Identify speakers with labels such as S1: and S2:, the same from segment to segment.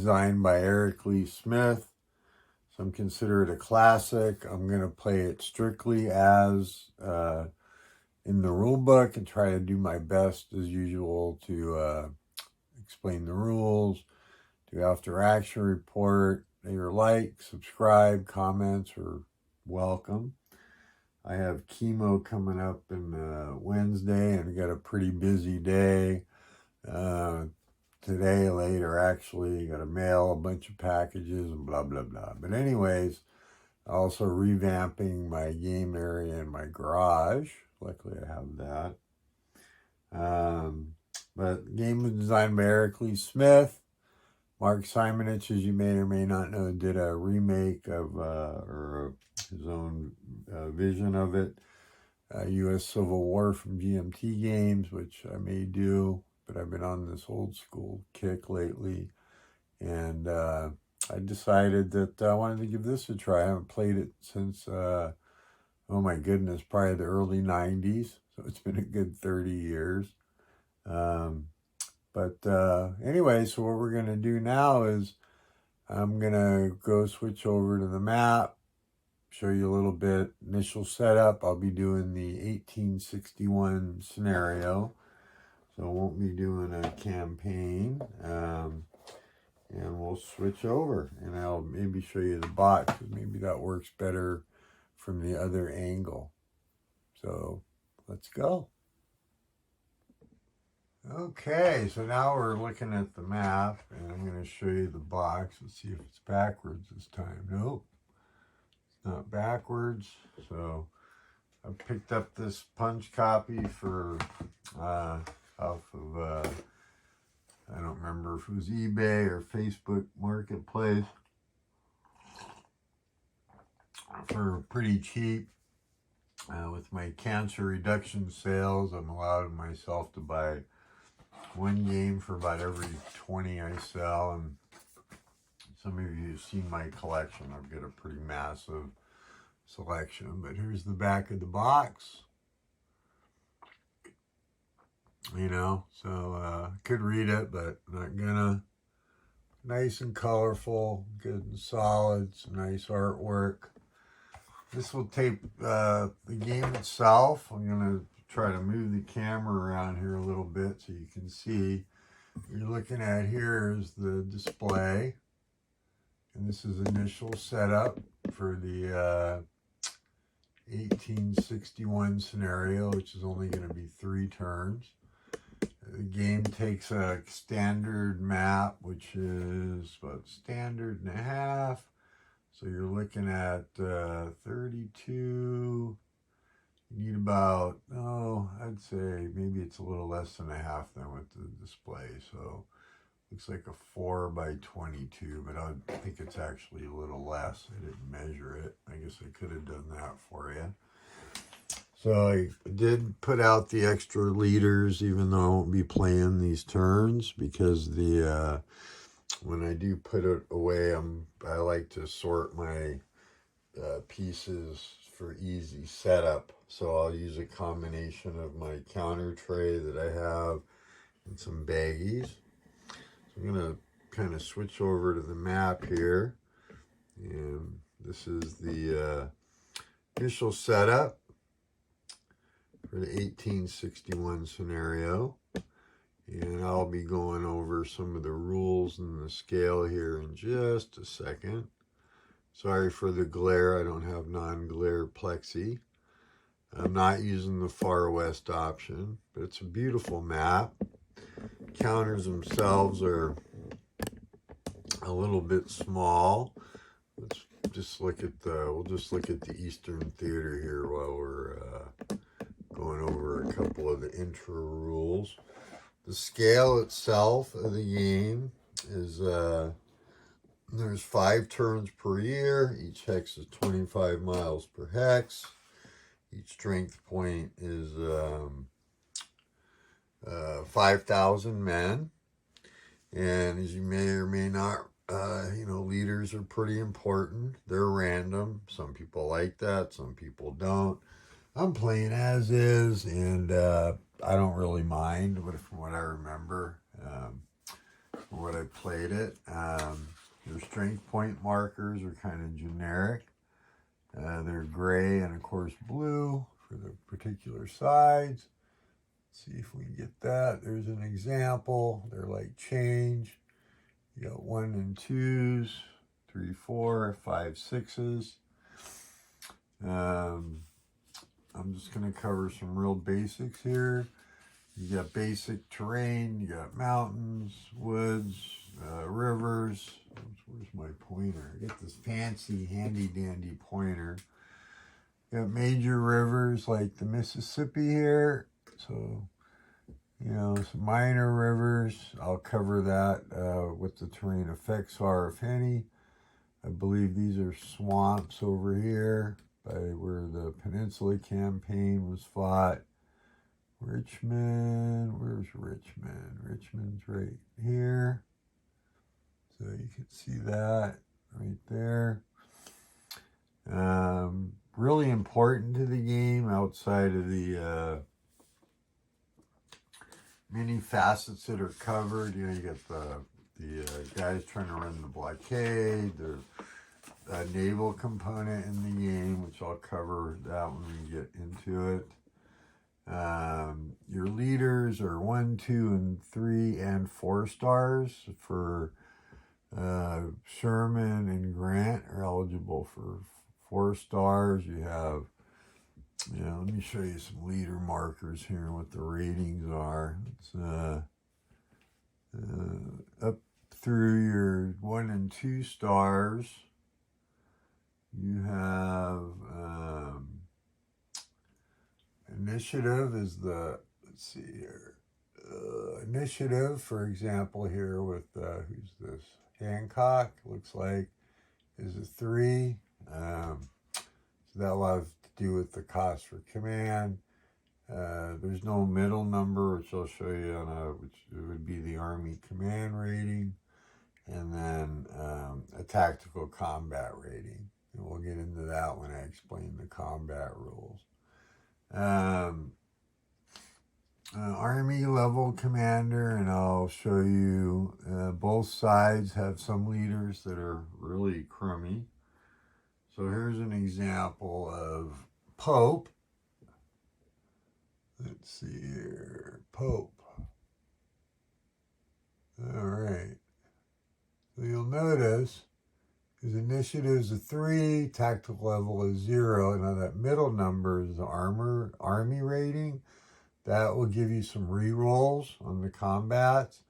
S1: designed by Eric Lee Smith. Some consider it a classic. I'm going to play it strictly as in the rule book and try to do my best as usual to explain the rules, do after action report. Your like, subscribe, comments are welcome. I have chemo coming up in Wednesday and I got a pretty busy day. Today, later, actually, got to mail a bunch of packages and blah, blah, blah. But anyways, also revamping my game area in my garage. Luckily, I have that. But the game was designed by Eric Lee Smith. Mark Simonich, as you may or may not know, did a remake of, or his own vision of it. U.S. Civil War from GMT Games, which I may do, but I've been on this old school kick lately. And I decided that I wanted to give this a try. I haven't played it since, oh my goodness, probably the early 90s. So it's been a good 30 years. Anyway, so what we're going to do now is I'm going to go switch over to the map, show you a little bit initial setup. I'll be doing the 1861 scenario, so I won't be doing a campaign. And we'll switch over, and I'll maybe show you the box. Maybe that works better from the other angle. So let's go. Okay, so now we're looking at the map, and I'm going to show you the box. Let's see if it's backwards this time. Nope, it's not backwards. So I picked up this punch copy for off of I don't remember if it was eBay or Facebook Marketplace for pretty cheap. With my cancer reduction sales, I'm allowed myself to buy one game for about every 20 I sell, and some of you have seen my collection. I've got a pretty massive selection, but here's the back of the box. You know, so could read it, but not gonna. Nice and colorful, good and solid, some nice artwork. This will tape the game itself. I'm gonna try to move the camera around here a little bit so you can see. What you're looking at here is the display, and this is initial setup for the 1861 scenario, which is only going to be 3 turns. The game takes a standard map, which is about standard and a half. So you're looking at 32. You need about, I'd say maybe it's a little less than a half then with the display. So looks like a 4 by 22, but I think it's actually a little less. I didn't measure it. I guess I could have done that for you. So I did put out the extra leaders, even though I won't be playing these turns, because the when I do put it away, I like to sort my pieces for easy setup. So I'll use a combination of my counter tray that I have and some baggies. So I'm going to kind of switch over to the map here. And this is the initial setup for the 1861 scenario. And I'll be going over some of the rules and the scale here in just a second. Sorry for the glare. I don't have non-glare plexi. I'm not using the far west option, but it's a beautiful map. Counters themselves are a little bit small. Let's just look at we'll just look at the Eastern Theater here while we're going over a couple of the intro rules. The scale itself of the game is there's 5 turns per year. Each hex is 25 miles per hex. Each strength point is 5,000 men. And as you may or may not, leaders are pretty important. They're random. Some people like that. Some people don't. I'm playing as is, and I don't really mind, but from what I remember, for what I played it. Your strength point markers are kind of generic. They're gray and, of course, blue for the particular sides. Let's see if we can get that. There's an example. They're like change. You got 1 and 2s, 3, 4, 5, 6s. I'm just going to cover some real basics here. You got basic terrain, you got mountains, woods, rivers. Where's my pointer? I got this fancy handy dandy pointer. You got major rivers like the Mississippi here. So, you know, some minor rivers. I'll cover that, what the terrain effects are, if any. I believe these are swamps over here by where the Peninsula Campaign was fought. Richmond, where's Richmond? Richmond's right here. So you can see that right there. Really important to the game outside of the many facets that are covered. You know, you got the guys trying to run the blockade. There's a naval component in the game, which I'll cover that when we get into it. Your leaders are 1, 2, and 3, and 4 stars. For Sherman and Grant are eligible for 4 stars. You have, you know, let me show you some leader markers here and what the ratings are. It's up through your 1 and 2 stars. You have initiative is the, let's see here, initiative, for example, here with, who's this? Hancock, looks like, is a 3. So that'll have to do with the cost for command. There's no middle number, which I'll show you on which would be the Army command rating. And then a tactical combat rating. And we'll get into that when I explain the combat rules. Army level commander, and I'll show you both sides have some leaders that are really crummy. So here's an example of Pope. Let's see here, Pope. All right. So you'll notice his initiative is a 3, tactical level is 0. Now that middle number is the army rating. That will give you some re-rolls on the combats.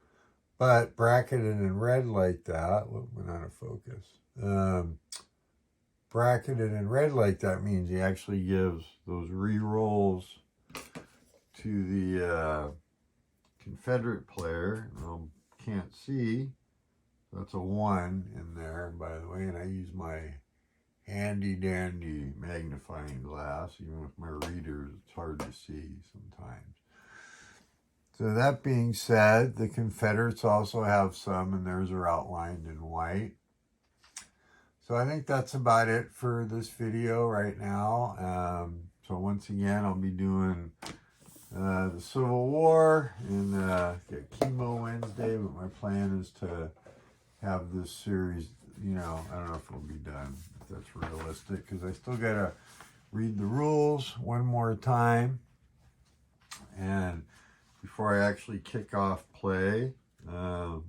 S1: But bracketed in red like that, went out of focus. Bracketed in red like that means he actually gives those re-rolls to the Confederate player. Can't see. That's a 1 in there, by the way, and I use my handy dandy magnifying glass. Even with my readers, it's hard to see sometimes. So that being said, the Confederates also have some, and theirs are outlined in white. So I think that's about it for this video right now. So once again, I'll be doing the Civil War and get Chemo Wednesday, but my plan is to have this series, you know, I don't know if it'll be done, if that's realistic, because I still got to read the rules one more time. And before I actually kick off play, I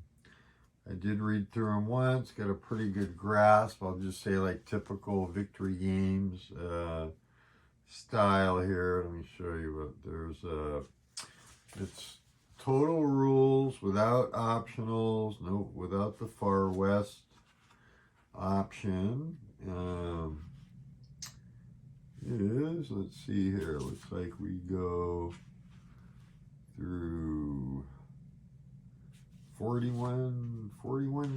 S1: did read through them once, got a pretty good grasp. I'll just say like typical victory games style here. Let me show you what there's. It's total rules without optionals, no, without the Far West option. Is, let's see here, looks like we go through 41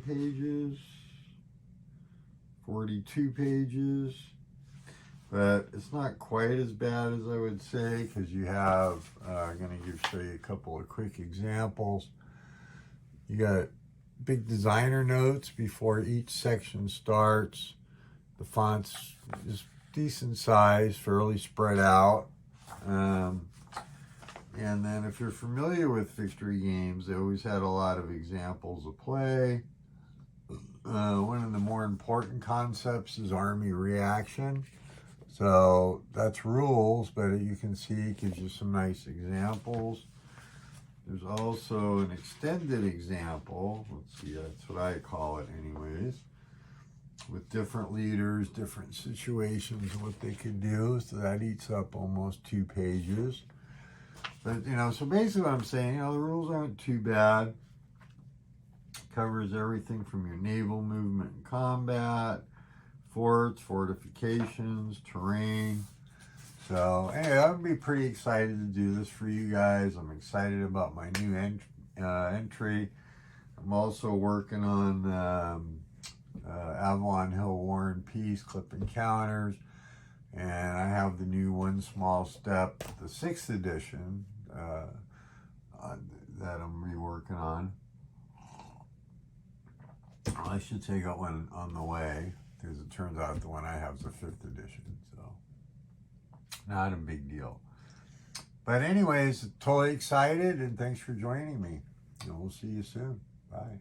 S1: pages, 42 pages, but it's not quite as bad as I would say, because you have, I'm going to show you a couple of quick examples. You got big designer notes before each section starts. The font's is decent size, fairly spread out. And then if you're familiar with victory games, they always had a lot of examples of play. One of the more important concepts is army reaction. So that's rules, but you can see it gives you some nice examples. There's also an extended example. Let's see, that's what I call it anyways. With different leaders, different situations, what they could do. So that eats up almost 2 pages. But, so basically what I'm saying, the rules aren't too bad. Covers everything from your naval movement and combat, forts, fortifications, terrain. So, anyway, I would be pretty excited to do this for you guys. I'm excited about my new entry. I'm also working on Avalon Hill War and Peace Clip Encounters. And I have the new One Small Step, the 6th edition, that I'm reworking on. I should say got one on the way, because it turns out the one I have is the 5th edition, so not a big deal. But anyways, totally excited, and thanks for joining me. And we'll see you soon. Bye.